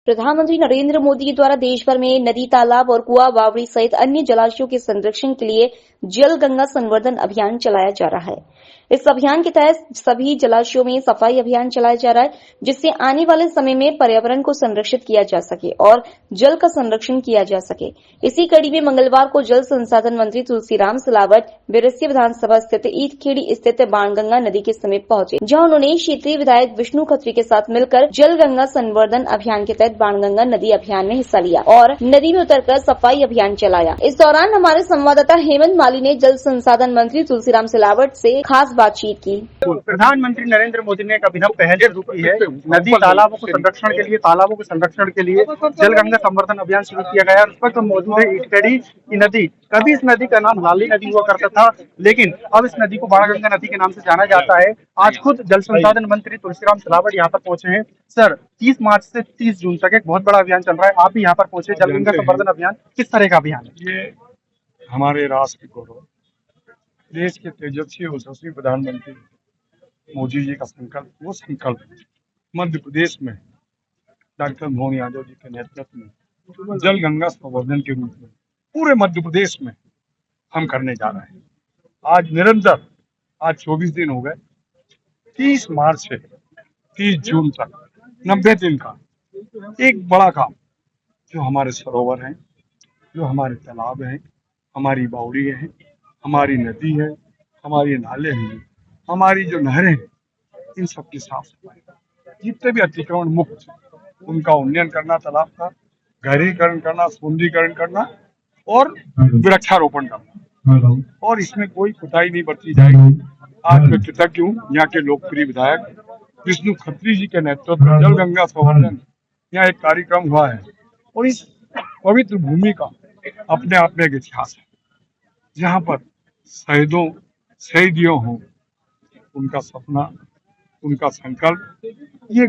प्रधानमंत्री नरेंद्र मोदी के द्वारा देश भर में नदी, तालाब और कुआं, बावड़ी सहित अन्य जलाशयों के संरक्षण के लिए जल गंगा संवर्धन अभियान चलाया जा रहा है। इस अभियान के तहत सभी जलाशयों में सफाई अभियान चलाया जा रहा है, जिससे आने वाले समय में पर्यावरण को संरक्षित किया जा सके और जल का संरक्षण किया जा सके। इसी कड़ी में मंगलवार को जल संसाधन मंत्री तुलसीराम सिलावट बिरसिया विधानसभा स्थित ईटखेड़ी स्थित बाणगंगा नदी के समीप पहुंचे, जहां उन्होंने क्षेत्रीय विधायक विष्णु खत्री के साथ मिलकर जल गंगा संवर्धन अभियान के तहत बाणगंगा नदी अभियान में हिस्सा लिया और नदी में उतरकर सफाई अभियान चलाया। इस दौरान हमारे संवाददाता हेमंत माली ने जल संसाधन मंत्री तुलसीराम सिलावट से खास बातचीत की। प्रधानमंत्री नरेंद्र मोदी ने एक अभिनव पहल शुरू की है। नदी तालाबों के संरक्षण के लिए जल गंगा संवर्धन अभियान शुरू किया गया। उस वक्त मौजूद है ईटखेड़ी की नदी। कभी इस नदी का नाम लाली नदी हुआ करता था, लेकिन अब इस नदी को बाणगंगा नदी के नाम से जाना जाता है। आज खुद जल संसाधन मंत्री तुलसीराम सिलावट यहाँ पर पहुंचे हैं। सर, 30 मार्च से 30 जून तक एक बहुत बड़ा अभियान चल रहा है, आप भी यहाँ पर पहुंचे। जल गंगा संवर्धन अभियान किस तरह का अभियान है? ये हमारे राष्ट्र के गौरव, देश के तेजस्वी और यशस्वी प्रधानमंत्री मोदी जी का संकल्प, वो संकल्प मध्य प्रदेश में डॉक्टर मोहन यादव जी के नेतृत्व में जल गंगा संवर्धन के रूप में पूरे मध्य प्रदेश में हम करने जा रहे हैं। आज निरंतर, आज 24 दिन हो गए, 30 मार्च से 30 जून तक 90 दिन का एक बड़ा काम, जो हमारे सरोवर हैं, जो हमारे तालाब हैं, हमारी बावड़ी हैं, हमारी नदी है, हमारी नाले हैं, हमारी जो नहरें हैं, इन सब की साफ सफाई, जितने भी अतिक्रमण मुक्त, उनका उन्नयन करना, तालाब का गहरीकरण करना, सौंदर्यीकरण करना और वृक्षारोपण करना, और इसमें कोई कुताही नहीं बरती जाएगी। आज मैं कृतज्ञ हूँ यहाँ के लोकप्रिय विधायक विष्णु खत्री जी के नेतृत्व में जल गंगा संवर्धन यहाँ एक कार्यक्रम हुआ है, और इस पवित्र भूमि का अपने आप में एक इतिहास है, जहाँ पर शहीदियों हो, उनका सपना, उनका संकल्प, ये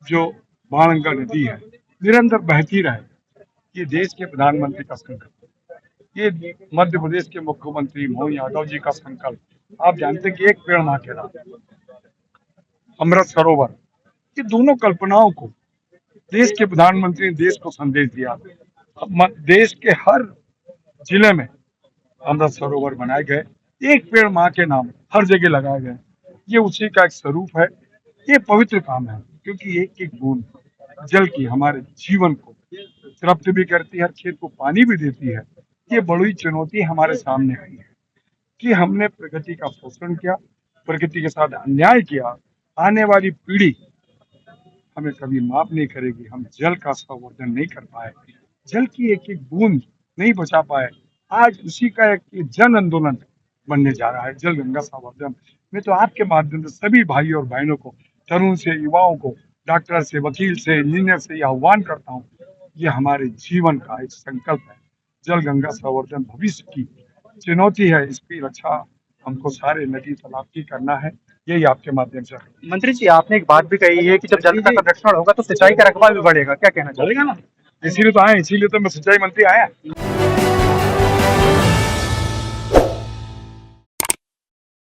जो बाणगंगा नदी है निरंतर बहती रहे, ये देश के प्रधानमंत्री का संकल्प, ये मध्य प्रदेश के मुख्यमंत्री मोहन यादव जी का संकल्प। आप जानते हैं कि एक पेड़ मां के नाम, अमृत सरोवर, ये दोनों कल्पनाओं को देश के प्रधानमंत्री ने देश को संदेश दिया। देश के हर जिले में अमृत सरोवर बनाए गए, एक पेड़ मां के नाम हर जगह लगाए गए। ये उसी का एक स्वरूप है। ये पवित्र काम है, क्योंकि एक एक बूंद जल की हमारे जीवन को तृप्त भी करती है, हर खेत को पानी भी देती है। ये बड़ी चुनौती हमारे सामने आई है कि हमने प्रकृति का शोषण किया, प्रकृति के साथ अन्याय किया। आने वाली पीढ़ी हमें कभी माफ नहीं करेगी। हम जल का संवर्धन नहीं कर पाए, जल की एक एक बूंद नहीं बचा पाए। आज उसी का एक जन आंदोलन बनने जा रहा है, जल गंगा संवर्धन। मैं तो आपके माध्यम से सभी भाई और बहनों को, तरुण से युवाओं को, डॉक्टर से, वकील से, इंजीनियर से ये आह्वान करता हूँ, ये हमारे जीवन का एक संकल्प है। जल गंगा संवर्धन भविष्य की चुनौती है, इसकी रक्षा हमको सारे नदी तालाब की करना है। यही आपके माध्यम से। मंत्री जी, आपने एक बात भी कही है कि जब जल का संरक्षण होगा तो सिंचाई का रकबा भी बढ़ेगा, क्या कहना चाहेंगे? इसीलिए तो आए, इसीलिए तो मैं सिंचाई मंत्री आया।